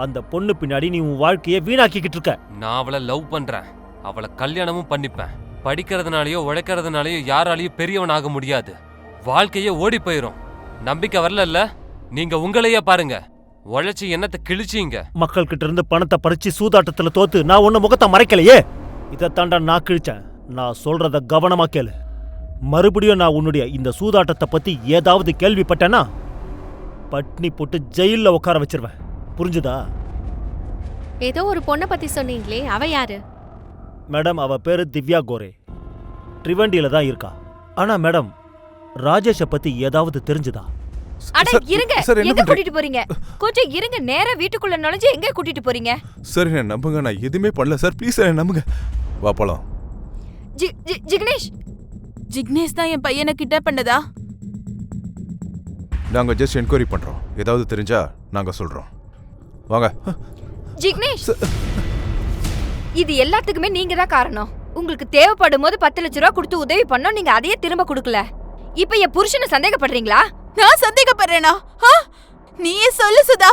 அந்த பொண்ணு பின்னாடி நீ உன் வாழ்க்கையை வீணாக்கிக்கிட்டு இருக்க. நான் அவளை லவ் பண்றேன், அவளை கல்யாணமும் பண்ணிப்பேன். படிக்கிறதுனாலயோ உழைக்கிறதுனாலயோ யாராலையும் பெரியவன் ஆக முடியாது. வாழ்க்கையே ஓடி போயிரும். நம்பிக்கை வரல? நீங்க உங்களையே பாருங்க, உழைச்சி என்னத்தை கிழிச்சீங்க. மக்கள் கிட்ட இருந்து பணத்தை பறிச்சு சூதாட்டத்துல தோத்து நான் ஒண்ணு முகத்தை மறைக்கலையே. இதை தாண்டா நான் கிழிச்சேன். நான் சொல்றத கவனமா கேளு. மறுபடியும் நான் உன்னுடைய இந்த சூதாட்டத்தை பத்தி ஏதாவது கேள்விப்பட்டேன்னா பட்னி போட்டு ஜெயில்ல உட்கார வச்சிருவேன். புரிஞ்சுதா? ஏதோ ஒரு பொண்ணை பத்தி சொன்னீங்களே, அவ யாரு? மேடம், அவ பேரு திவ்யா கோரே. ட்ரிவண்டியில தான் இருக்கா. ஆனா மேடம், ராஜேஷை பத்தி ஏதாவது தெரிஞ்சுதா? அட இருங்க, எங்க கூட்டிட்டு போறீங்க? கொஞ்சம் இருங்க, நேரா வீட்டுக்குள்ள நுழைஞ்சு எங்க கூட்டிட்டு போறீங்க? சார் என்ன நம்புங்க, நான் எதுவுமே பண்ணல சார். ப்ளீஸ் என்ன நம்புங்க. வா போலாம். ஜிக்னேஷ் ஜிக்னேஷ் தான் என் பையனை கிட்னாப் பண்ணதா? நாங்க ஜஸ்ட் என்கொயரி பண்றோம். ஏதாவது தெரிஞ்சா நாங்க சொல்றோம். வாங்க. ஜிக்னேஷ், இது எல்லாத்துக்குமே நீங்க தான் காரணம். உங்களுக்கு தேவைப்படும் போது 10 லட்ச ரூபா கொடுத்து உதவி பண்ணோம், நீங்க அதையே திரும்ப கொடுக்கல. இப்ப என் புருஷனை சந்தேகப்படுறீங்களா? நான் சந்தேகப்படுறேனா? நீயே சொல்லு சுதா.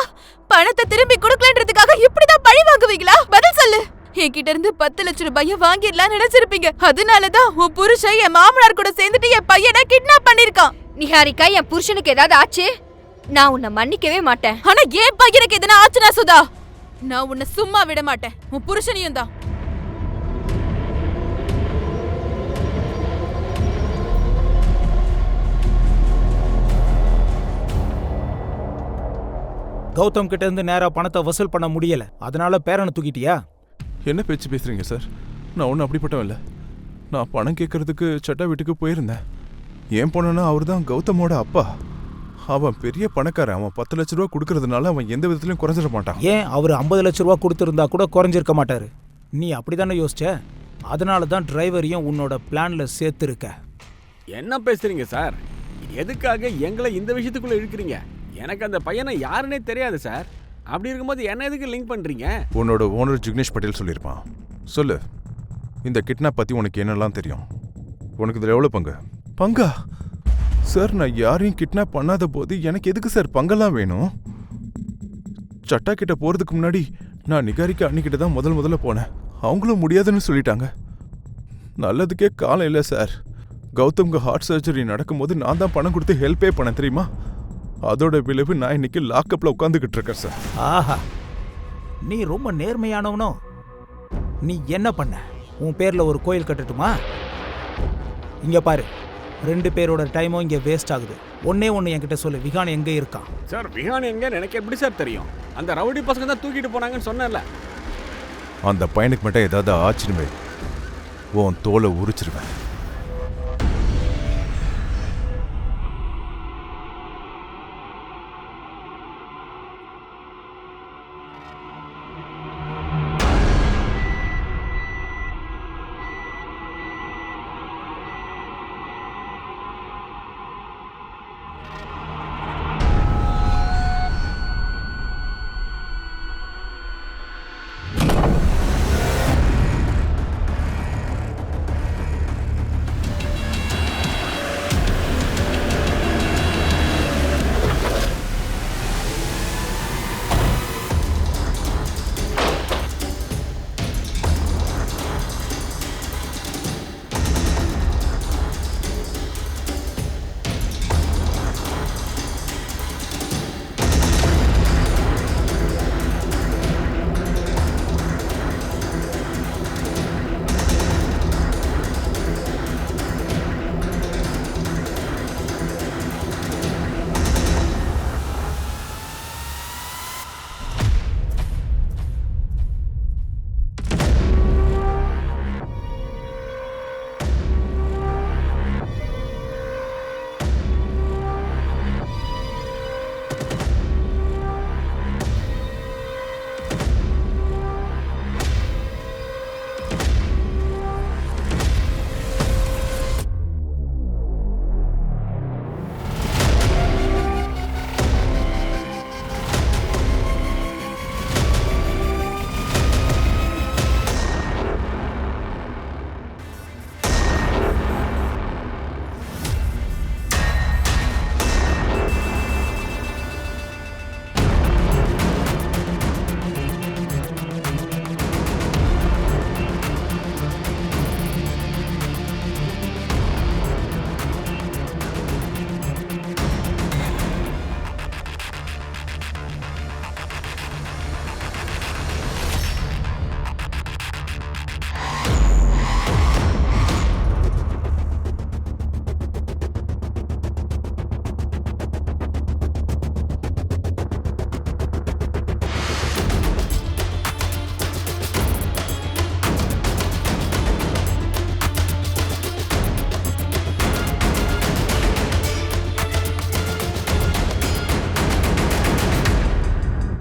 பணத்தை திரும்பி கொடுக்கலன்றதுக்காக இப்படிதான் பழி வாங்குவீங்களா? பதில் சொல்லு. என்கிட்ட இருந்து 10 லட்சம் ரூபாய வாங்கிடலாம் நினைச்சிருப்பீங்க. அதனாலதான் உன் புருஷன் என் மாமனார் கூட சேர்ந்துட்டு என் பையனை கிட்னாப் பண்ணிருக்கான். நிஹாரிகா, என் புருஷனுக்கு ஏதாவது ஆச்சு நான் உன்னை மன்னிக்கவே மாட்டேன். ஆனா என் பையனுக்கு எதனா ஆச்சுனா சுதா, நான் உன்னை சும்மா விட மாட்டேன். உன் புருஷனையும் தான். கௌதம் கிட்ட இருந்து நேரா பணத்தை வசூல் பண்ண முடியல, அதனால பேரனை தூக்கிட்டியா? என்ன பேச்சு பேசுறீங்க சார்? நான் ஒன்றும் அப்படிப்பட்டவன் இல்லை. நான் பணம் கேட்கறதுக்கு சட்டா வீட்டுக்கு போயிருந்தேன். ஏன் போனேன்னா அவர் தான் கௌதமோட அப்பா. அவன் பெரிய பணக்காரன். அவன் 10 லட்ச ரூபா கொடுக்கறதுனால அவன் எந்த விதத்திலையும் குறைஞ்சிட மாட்டான். ஏன் அவர் 50 லட்ச ரூபா கொடுத்துருந்தா கூட குறைஞ்சிருக்க மாட்டாரு. நீ அப்படிதானே யோசிச்ச? அதனால தான் டிரைவரையும் உன்னோட பிளான்ல சேர்த்துருக்க. என்ன பேசுறீங்க சார்? எதுக்காக எங்களை இந்த விஷயத்துக்குள்ள இழுக்கிறீங்க? எனக்கு அந்த பையனை யாருன்னே தெரியாது சார். அப்படி இருக்கும்போது என்ன எதுக்கு லிங்க் பண்றீங்க? உன்னோட ஓனர் ஜிக்னேஷ் பட்டேல் சொல்லியிருப்பான். சொல்லு, இந்த கிட்னாப் பத்தி உனக்கு என்னெல்லாம் தெரியும்? உனக்கு இதில் எவ்வளோ பங்கு? பங்கா? சார், நான் யாரையும் கிட்னாப் பண்ணாத போது எனக்கு எதுக்கு சார் பங்கெல்லாம் வேணும்? சட்டா கிட்ட போறதுக்கு முன்னாடி நான் நிகாரிக்கா அன்னிக்கிட்ட தான் முதல்ல போனேன். அவங்களும் முடியாதுன்னு சொல்லிட்டாங்க. நல்லதுக்கே காலம் இல்லை சார். கௌதம்க்கு ஹார்ட் சர்ஜரி நடக்கும்போது நான் தான் பணம் கொடுத்து ஹெல்ப்பே பண்ணேன் தெரியுமா? அதோட விளைவு நான் இன்னைக்கு லாக்அப்ல உட்காந்துக்கிட்டு இருக்கேன் சார். ஆஹா, நீ ரொம்ப நேர்மையானவனோ. நீ என்ன பண்ண? உன் பேர்ல ஒரு கோயில் கட்டட்டுமா? இங்க பாரு, 2 பேரோட டைமும் இங்க வேஸ்ட் ஆகுது. ஒன்னே என்கிட்ட சொல்லு, விகான் எங்க இருக்கான்? சார் விஹான் எங்கன்னு எனக்கு எப்படி சார் தெரியும்? அந்த ரவுடி பசங்க தான் தூக்கிட்டு போனாங்கன்னு சொன்னேன்ல. அந்த பையனுக்கு மட்டும் ஏதாவது ஆச்சுன்னு உன் தோலை உரிச்சிருவேன்.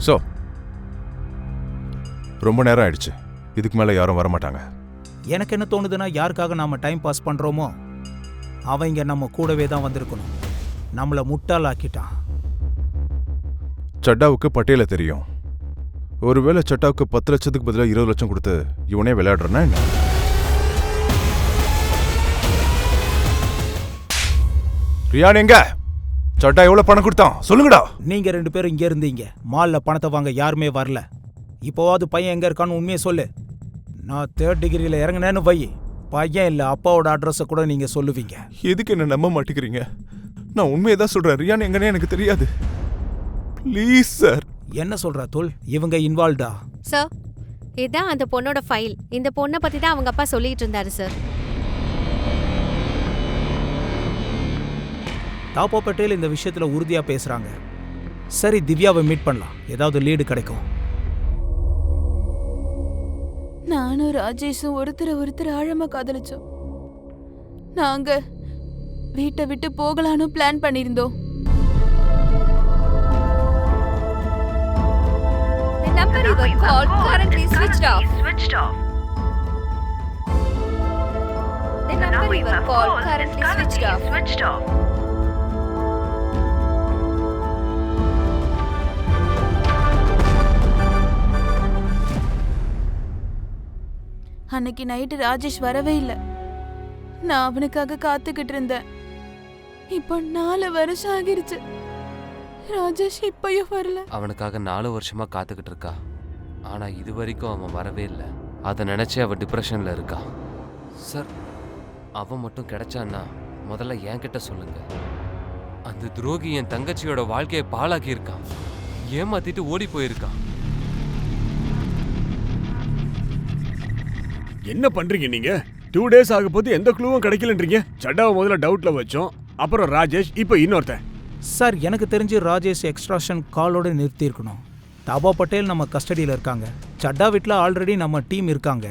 ஸோ ரொம்ப நேரம் ஆயிடுச்சு. இதுக்கு மேலே யாரும் வரமாட்டாங்க. எனக்கு என்ன தோணுதுன்னா, யாருக்காக நாம டைம் பாஸ் பண்றோமோ அவங்க நம்ம கூடவே தான் வந்திருக்கணும். நம்மளை முட்டாளாக்கிட்டான். சட்டாவுக்கு பட்டேல தெரியும். ஒருவேளை சட்டாவுக்கு 10 லட்சத்துக்கு பதிலாக 20 லட்சம் கொடுத்து இவனே விளையாடுறனா என்ன? ரியான் எங்க? சட்டா எவ்வளவு பணம் கொடுத்தான் சொல்லுங்கடா. நீங்க 2 பேரும் இங்க இருந்தீங்க. மால்ல பணத்தை வாங்க யாருமே வரல. இப்போவாது பையன் எங்க இருக்கான்னு உண்மையை சொல்லு. நான் 3rd டிகிரியில் இறங்கினேன்னு வை, பையன் இல்லை அப்பாவோட அட்ரஸை கூட நீங்க சொல்லுவீங்க. எதுக்கு என்ன நம்ப மாட்டேங்கிறீங்க? நான் உண்மையை தான் சொல்றேன். ரியான் எங்கன்னே எனக்கு தெரியாது. Please sir. என்ன சொல்ற தோல்? இவங்க இன்வால்வ்டா? சார், இதான் அந்த பொண்ணோட ஃபைல். இந்த பொண்ணை பத்தி தான் அவங்க அப்பா சொல்லிட்டு இருந்தாரு சார். தாப்பா பட்டேல் இந்த விஷயத்துல உறுதியா பேசுறாங்க. சரி, திவ்யாவை மீட் பண்ணலாம், ஏதாவது லீடு கிடைக்கும். நானும் ராஜேஷும் ஒருத்தர் ஆழமா காதலிச்சோம். நாங்க வீட்டை விட்டு போகலான்னு பிளான் பண்ணியிருந்தோம். The number you were called currently switched off. The number you were called currently switched off. அன்னைக்கு நைட்டு ராஜேஷ் வரவே இல்லை. நான் அவனுக்காக காத்துக்கிட்டு இருந்தேன். இப்போ 4 வருஷம் ஆகிருச்சு. ராஜேஷ் இப்பயும் வரல. அவனுக்காக 4 வருஷமா காத்துக்கிட்டு இருக்கா. ஆனா இது வரைக்கும் அவன் வரவே இல்லை. அதை நினைச்சு அவன் டிப்ரெஷன்ல இருக்கா. சார், அவன் மட்டும் கிடைச்சான்னா முதல்ல என்கிட்ட சொல்லுங்க. அந்த துரோகி என் தங்கச்சியோட வாழ்க்கையை பாழாக்கி இருக்கான், ஏமாத்திட்டு ஓடி போயிருக்கான். என்ன பண்றீங்க நீங்க? 2 days ஆக போது எந்த க்ளூவும் கிடைக்கலன்றீங்க. சட்டாவை முதல்ல டவுட்ல வச்சோம், அப்புறம் ராஜேஷ், இப்போ இன்னொருத்தன். சார் எனக்கு தெரிஞ்சு ராஜேஷ் எக்ஸ்ட்ராக்ஷன் காலோட நிறுத்தியிருக்கணும். தாபா பட்டேல் நம்ம கஸ்டடியில் இருக்காங்க. சட்டா வீட்டில் ஆல்ரெடி நம்ம டீம் இருக்காங்க.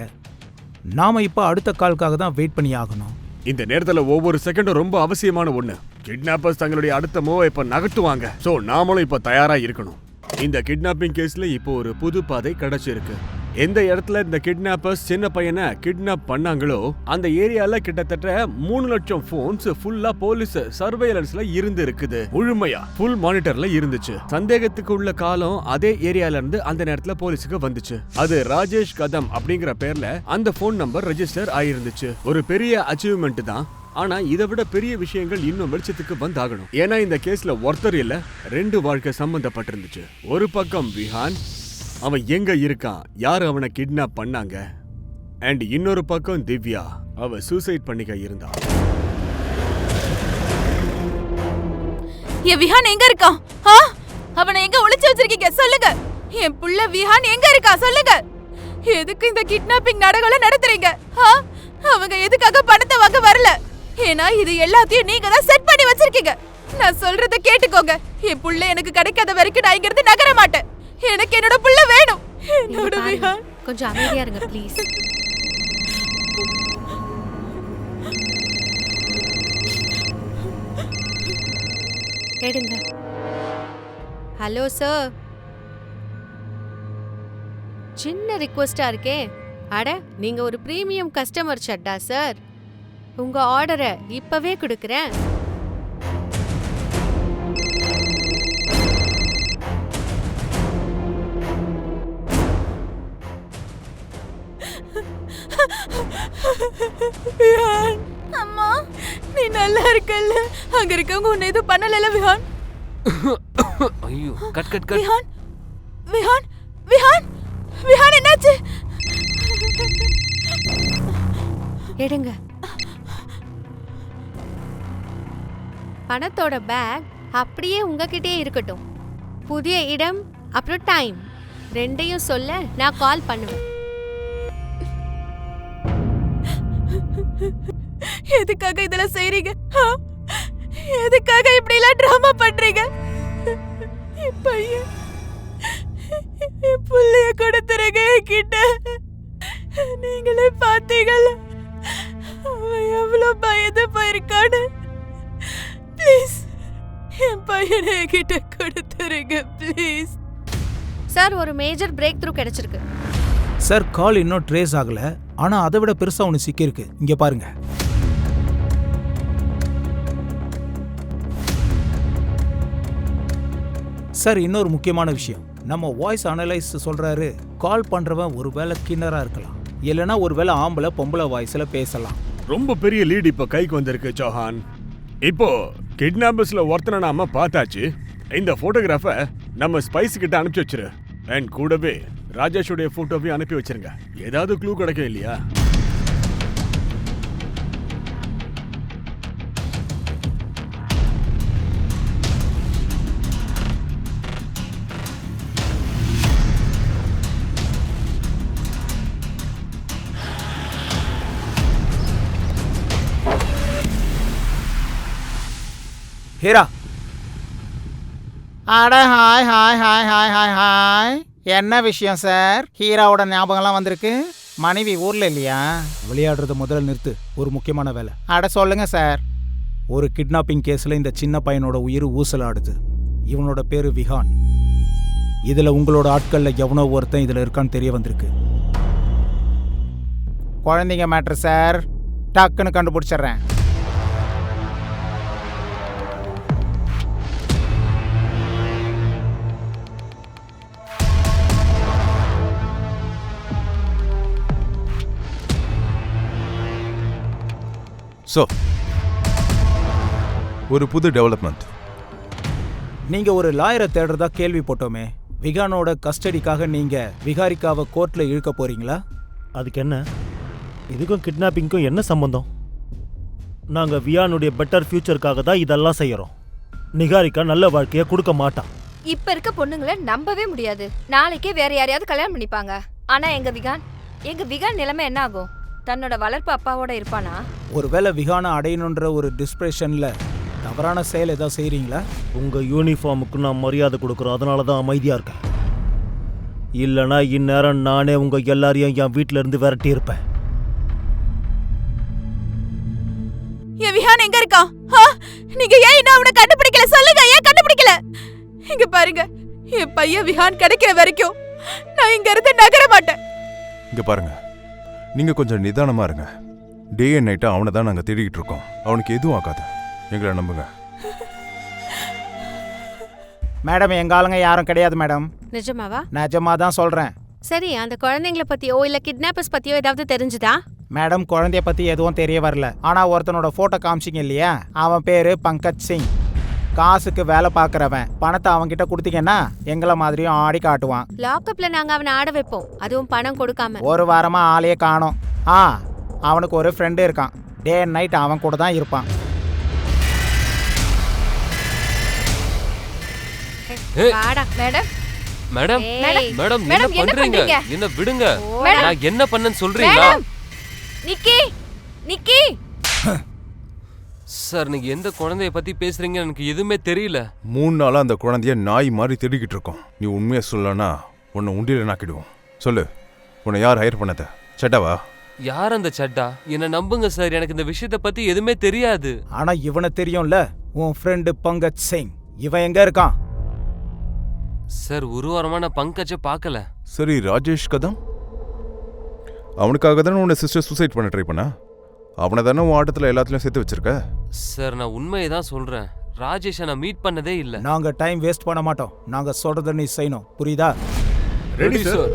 நாம இப்போ அடுத்த காலுக்காக தான் வெயிட் பண்ணி ஆகணும். இந்த நேரத்துல ஒவ்வொரு செகண்டும் ரொம்ப அவசியமான ஒண்ணு. கிட்னாப்பர்ஸ் தங்களுடைய அடுத்த மூவை இப்ப நகட்டுவாங்க. சோ நாமளும் இப்ப தயாரா இருக்கணும். இந்த கிட்னாப்பிங் கேஸ்ல இப்போ ஒரு புது பாதை கிடைச்சிருக்கு. எந்த இடத்துல இந்த கிட்னாப்பர்ஸ் சின்ன பையனை கிட்னாப் பண்ணாங்களோ அந்த ஏரியால கிட்டத்தட்ட 3 லட்சம் போன்ஸ் ஃபுல்லா போலீஸ் சர்வேலன்ஸ்ல இருந்து இருக்குது. முழுமையா ஃபுல் மானிட்டர்ல இருந்துச்சு. சந்தேகத்துக்கு உள்ள காலம் அதே ஏரியால இருந்து அந்த நேரத்துல போலீஸுக்கு வந்துச்சு. அது ராஜேஷ் கதம் அப்படிங்கிற பேர்ல அந்த போன் நம்பர் ரெஜிஸ்டர் ஆயிருந்துச்சு. ஒரு பெரிய அச்சீவ்மெண்ட் தான். ஆனா இதை விட பெரிய விஷயங்கள் இன்னும் வெளிச்சத்துக்கு வந்தாகணும். ஏன்னா இந்த கேஸ்ல ஒருத்தர் இல்ல 2 வாழ்க்கை சம்பந்தப்பட்டிருந்துச்சு. ஒரு பக்கம் விஹான், அவன் எங்க இருக்கான், யார் அவனை கிட்னாப் பண்ணாங்க, அண்ட் இன்னொரு பக்கம் திவ்யா, அவ சூசைட் பண்ணிக்க இருந்தா. என் விஹான் எங்க இருக்கான்? அவனை எங்க ஒளிச்சு வச்சிருக்கீங்க சொல்லுங்க. என் புள்ள விஹான் எங்க இருக்கா சொல்லுங்க. எதுக்கு இந்த கிட்னாப்பிங் நாடகம் நடத்துறீங்க? அவங்க எதுக்காக பணத்தை வாங்க வரல? ஏன்னா இது எல்லாத்தையும் நீங்க தான் செட் பண்ணி வச்சிருக்கீங்க. நான் சொல்றத கேட்டுக்கோங்க. என் புள்ள எனக்கு கிடைக்காத வரைக்கும் நான் இங்க இருந்து நகர மாட்டேன். எனக்கு என்னோட புள்ள வேணும். என்னோட விஹான். கொஞ்சம் அமைதியா இருங்க ப்ளீஸ். எடுங்க. ஹலோ சார், சின்ன ரிக்வெஸ்டா இருக்கே. அட நீங்க ஒரு பிரீமியம் கஸ்டமர் சட்டா சார். உங்க ஆர்டரை இப்பவே கொடுக்கறேன். அம்மா நீ நல்லா இருக்கல்ல? அங்க இருக்கவங்க உன்னை எதுவும் பண்ணல விஹான்? ஐயோ cut cut cut. Vihaan Vihaan Vihaan Vihaan என்னாச்சு? எடுங்க. பணத்தோட பேக் அப்படியே உங்ககிட்டயே இருக்கட்டும். புதிய இடம் அப்புறம் டைம் ரெண்டையும் சொல்ல நான் கால் பண்ணுவேன். எதுக்காக இதெல்லாம் செய்றீங்க? எதுக்காக இப்படி எல்லாம் டிராமா பண்றீங்க? என் பையன், என் புள்ளைய கொடுத்துருங்க என்கிட்ட. நீங்களே பாத்தீங்கல்ல அவன் எவ்வளவு பயந்து போயிருக்கான்னு. ப்ளீஸ் என் பையனை என்கிட்ட கொடுத்துருங்க ப்ளீஸ். சார் ஒரு மேஜர் பிரேக் த்ரூ கிடைச்சிருக்கு. சார் கால் இன்னும் ட்ரேஸ் ஆகல. ஆனா அதை விட பெருசா ஒன்று சிக்கியிருக்கு. இங்க பாருங்க. சார் இன்னொரு முக்கியமான விஷயம், நம்ம வாய்ஸ் அனலைஸ் சொல்றாரு கால் பண்றவன் ஒருவேளை கிண்ணரா இருக்கலாம், இல்லைன்னா ஒருவேளை ஆம்பளை பொம்பளை வாய்ஸ்ல பேசலாம். ரொம்ப பெரிய லீட் இப்ப கைக்கு வந்திருக்கு சௌஹான். இப்போ கிட்னாப்பர்ஸ்ல ஒருத்தனை நாம பார்த்தாச்சு. இந்த போட்டோகிராஃபை நம்ம ஸ்பைஸ் கிட்ட அனுப்பிச்சு வச்சிரு. அண்ட் கூடவே ராஜேஷோடைய போட்டோவையும் அனுப்பி வச்சிருங்க. ஏதாவது க்ளூ கிடைக்கும் இல்லையா? ஹீரா. அட hi hi hi hi hi hi. என்ன விஷயம் சார்? ஹீராவோட ஞாபகம்லாம் வந்திருக்கு. மனைவி ஊர்ல இல்லையா? விளையாடுறத முதல்ல நிறுத்து, ஒரு முக்கியமான வேலை. அட சொல்லுங்க சார். ஒரு கிட்னாப்பிங் கேஸ்ல இந்த சின்ன பையனோட உயிர் ஊசலாடுது. இவனோட பேரு விஹான். இதுல உங்களோட ஆட்கள்ல எவனோ ஒருத்தன் இதுல இருக்கான்னு தெரிய வந்திருக்கு. குழந்தைங்க மேட்ரு சார், டக்குன்னு கண்டுபிடிச்சிடுறேன். ஸோ ஒரு புது டெவலப்மெண்ட். நீங்க ஒரு லாயரை தேடுறதா கேள்வி போட்டோமே. விகானோட கஸ்டடிக்காக நீங்க விகாரிக்காவை கோர்ட்ல இழுக்க போறீங்களா? அதுக்கு என்ன? இதுக்கும் கிட்னாப்பிங்க்கும் என்ன சம்பந்தம்? நாங்க வியானுடைய பெட்டர் ஃபியூச்சருக்காக தான் இதெல்லாம் செய்யறோம். நிகாரிகா நல்ல வாழ்க்கையை கொடுக்க மாட்டான். இப்ப இருக்க பொண்ணுங்களை நம்பவே முடியாது. நாளைக்கே வேற யாரையாவது கல்யாணம் பண்ணிப்பாங்க. ஆனா எங்க விகான் நிலைமை என்ன ஆகும்? தன்னோட வளர்ப்பு அப்பாவோட இருப்பானா? ஒருவேளை விகானை அடையணுன்ற ஒரு டிஸ்பிரஷன்ல தவறான செயல் ஏதாவது செய்றீங்களா? உங்க யூனிஃபார்முக்கு நான் மரியாதை கொடுக்குறேன், அதனால தான் அமைதியா இருக்கேன். இல்லனா இந்நேரம் நானே உங்க எல்லாரையும் என் வீட்ல இருந்து விரட்டி இருப்பேன். என் விஹான் எங்க இருக்கான்? நீங்க ஏன் இன்னும் அவனை கண்டுபிடிக்கல? சொல்லுங்க, ஏன் கண்டுபிடிக்கல? இங்க பாருங்க, என் பையன் விஹான் கிடைக்கிற வரைக்கும் நான் இங்க இருந்து நகர மாட்டேன். இங்க பாருங்க, நீங்க கொஞ்சம் நிதானமா இருங்க. டே அண்ட் நைட்டா அவனை தான் நாங்க தேடிக்கிட்டு இருக்கோம். அவனுக்கு எதுவும் ஆகாது, எங்களை நம்புங்க. மேடம், எங்க ஆளுங்க யாரும் கிடையாது மேடம். நிஜமாவா? நிஜமா தான் சொல்றேன். சரி, அந்த குழந்தைங்கள பத்தியோ இல்ல கிட்னாப்பர்ஸ் பத்தியோ ஏதாவது தெரிஞ்சுதா? மேடம், குழந்தைய பத்தி எதுவும் தெரிய வரல. ஆனா ஒருத்தனோட போட்டோ காமிச்சிங்க இல்லையா, அவன் பேரு பங்கஜ் சிங். காசுக்கு வேலை பாக்குறவன். பணத்தை அவன்கிட்ட கொடுத்தீங்கன்னா எங்களை மாதிரியும் ஆடி காட்டுவான். லாக்அப்ல நாங்க அவனை ஆட வைப்போம், அதுவும் பணம் கொடுக்காம. ஒரு வாரமா ஆளையே காணோம். அவனுக்கு ஒரு ஃப்ரெண்டு இருக்கான். டே அண்ட் நைட் அவன் கூட தான் இருப்பான். வாடா. மேடம் மேடம் மேடம், மேடம் என்ன மேடம், என்ன பண்றீங்க? பண்றீங்க? என்ன விடுங்க. மேடம். நான் என்ன பண்ணேன்னு சொல்றீங்களா? மேடம், நிக்கி சார், நீங்க எந்த குழந்தைய பத்தி பேசுறீங்கன்னு எனக்கு எதுவுமே தெரியல. 3 நாளா அந்த குழந்தைய நாய் மாதிரி தேடிக்கிட்டு இருக்கோம். நீ உண்மையை சொல்லனா உன்னை உண்டியில நாக்கிடுவோம். சொல்லு, உன்னை யார் ஹையர் பண்ணத? சட்டாவா? யார் அந்த சட்டா? என்ன நம்புங்க சார், எனக்கு இந்த விஷயத்த பத்தி எதுவுமே தெரியாது. ஆனா இவனை தெரியும்ல, உன் ஃப்ரெண்டு பங்கஜ் சிங். இவன் எங்க இருக்கான்? சார், ஒரு வாரமா நான் பங்கஜை பார்க்கல. சரி, ராஜேஷ் கதம்? அவனுக்காக தானே உன்னை சிஸ்டர் சூசைட் பண்ண ட்ரை பண்ணா? அவனை தானே உன் ஆட்டத்தில் எல்லாத்துலயும் சேர்த்து வச்சிருக்க? சார், நான் உண்மையை தான் சொல்றேன். ராஜேஷை நான் மீட் பண்ணதே இல்ல. நாங்க டைம் வேஸ்ட் பண்ண மாட்டோம். நாங்க சொல்றத நீ செய்யணும், புரியுதா? Ready sir.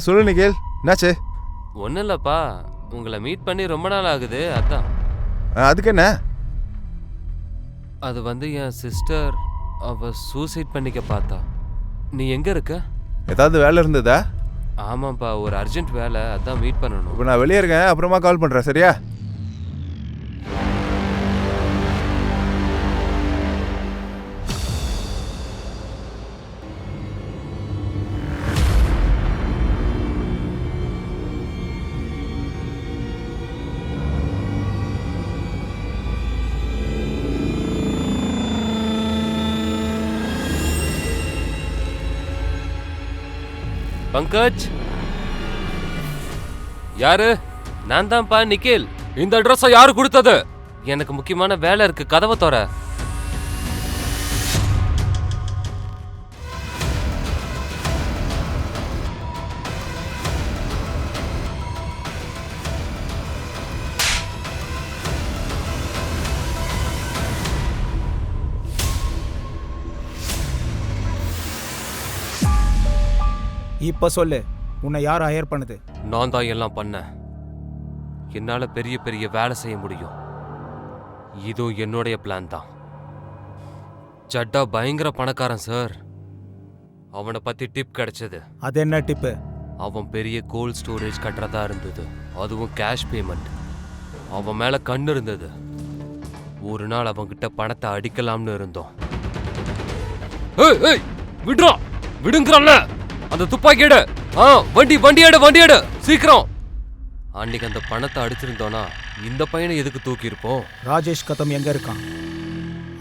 சொல்லு நிகேல், என்னாச்சு? ஒன்றும் இல்லப்பா, உங்களை மீட் பண்ணி ரொம்ப நாள் ஆகுது, அதான். அதுக்கு என்ன? அது வந்து என் சிஸ்டர், அவ சூசைட் பண்ணிக்க பார்த்தா. நீ எங்க இருக்க? ஏதாவது வேலை இருந்ததா? ஆமாப்பா, ஒரு அர்ஜென்ட் வேலை, அதான் மீட் பண்ணணும். இப்போ நான் வெளியே இருக்கேன், அப்புறமா கால் பண்றேன், சரியா? பங்கஜ், யாரு? நான் தான்ப்பா, நிக்கேல். இந்த அட்ரஸை யாரு கொடுத்தது? எனக்கு முக்கியமான வேலை இருக்கு, கதவை தோற. இப்ப சொல்லு, உன்னை யார் ஹையர் பண்ணுது? நான் தான் எல்லாம் பண்ணேன். என்னால பெரிய பெரிய வேலை செய்ய முடியும். இதுவும் என்னுடைய பிளான் தான். சட்டா பயங்கர பணக்காரன் சார். அவனை பத்தி டிப் கிடைச்சது. அது என்ன டிப்பு? அவன் பெரிய கோல்ட் ஸ்டோரேஜ் கட்டுறதா இருந்தது, அதுவும் கேஷ் பேமெண்ட். அவன் மேல கண்ணு இருந்தது. ஒரு நாள் அவன்கிட்ட பணத்தை அடிக்கலாம்னு இருந்தோம். விடுறா, விடுங்கிறான்ல, அந்த துப்பாக்கி எடு. வண்டி எடு சீக்கிரம். அன்னைக்கு அந்த பணத்தை அடிச்சிருந்தோனா இந்த பையனை எதுக்கு தூக்கி இருப்போம்? ராஜேஷ் கதம் எங்க இருக்கான்?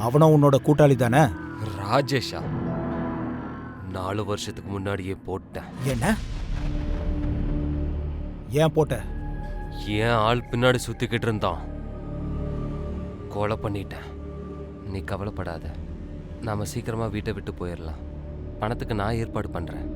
அவனும் உன்னோட கூட்டாளி தானே? ராஜேஷா? 4 வருஷத்துக்கு முன்னாடியே போட்டேன். என்ன? ஏன் போட்ட? ஏன் ஆள் பின்னாடி சுத்திக்கிட்டு இருந்தான், கொலை பண்ணிட்டேன். நீ கவலைப்படாத, நாம சீக்கிரமா வீட்டை விட்டு போயிடலாம். பணத்துக்கு நான் ஏற்பாடு பண்றேன்.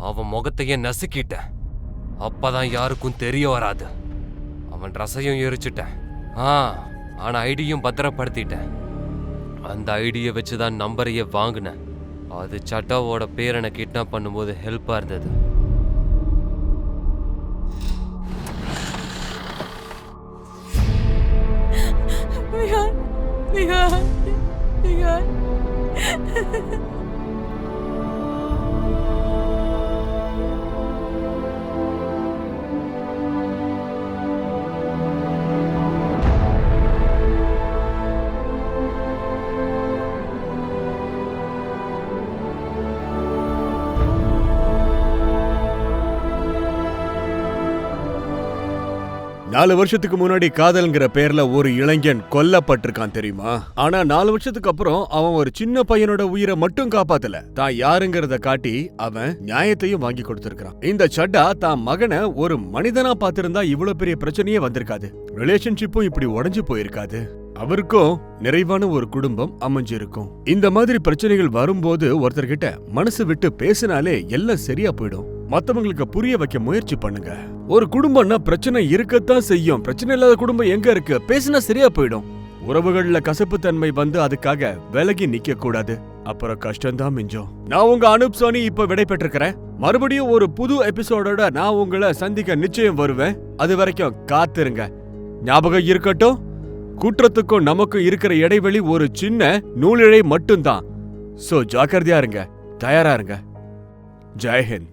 அவன் முகத்தையே நசுக்கிட்டேன். அப்பதான் யாருக்கும் தெரிய வராது. அவன் ரசையும் எரிச்சுட்டேன். ஆனா ஐடியும் பத்திரப்படுத்திட்டேன். அந்த ஐடியை வச்சுதான் நம்பரையே வாங்கினேன். அது சட்டாவோட பேரனை கிட்னாப் பண்ணும்போது ஹெல்ப்பா இருந்தது. 4 வருஷத்துக்கு முன்னாடி காதல்ங்கிற பேர்ல ஒரு இளைஞன் கொல்லப்பட்டிருக்கான் தெரியுமா? ஆனா 4 வருஷத்துக்கு அப்புறம் அவன் ஒரு சின்ன பையனோட உயிரை மட்டும் காப்பாத்தல, தான் யாருங்கிறத காட்டி அவன் நியாயத்தையும் வாங்கி கொடுத்திருக்கான். இந்த சட்டா தான் மகனை ஒரு மனிதனா பார்த்திருந்தா இவ்வளவு பெரிய பிரச்சனையே வந்திருக்காது, ரிலேஷன்ஷிப்பும் இப்படி உடைஞ்சு போயிருக்காது, அவருக்கும் நிறைவான ஒரு குடும்பம் அமைஞ்சிருக்கும். இந்த மாதிரி பிரச்சனைகள் வரும்போது ஒருத்தர்கிட்ட மனசு விட்டு பேசினாலே எல்லாம் சரியா போயிடும். மத்தவங்களுக்கு புரிய வைக்க முயற்சி பண்ணுங்க. ஒரு குடும்பம்னா பிரச்சனை இருக்கத்தான் செய்யும், பிரச்சனை இல்லாத குடும்பம் எங்க இருக்கு? பேசினா சரியா போயிடும். உறவுகள்ல கசப்புத்தன்மை வந்து அதுக்காக விலகி நிக்க கூடாது, அப்புறம் கஷ்டம்தான் மிஞ்சம். நான் உங்க அனூப் சோனி இப்ப விடை பெற்றிருக்கிறேன். மறுபடியும் ஒரு புது எபிசோடோட நான் உங்களை சந்திக்க நிச்சயம் வருவேன். அது வரைக்கும் காத்திருங்க. ஞாபகம் இருக்கட்டும், குற்றத்துக்கும் நமக்கும் இருக்கிற இடைவெளி ஒரு சின்ன நூலிழை மட்டும்தான். சோ ஜாக்கிரதையா இருங்க, தயாரா இருங்க. ஜெய் ஹிந்த்.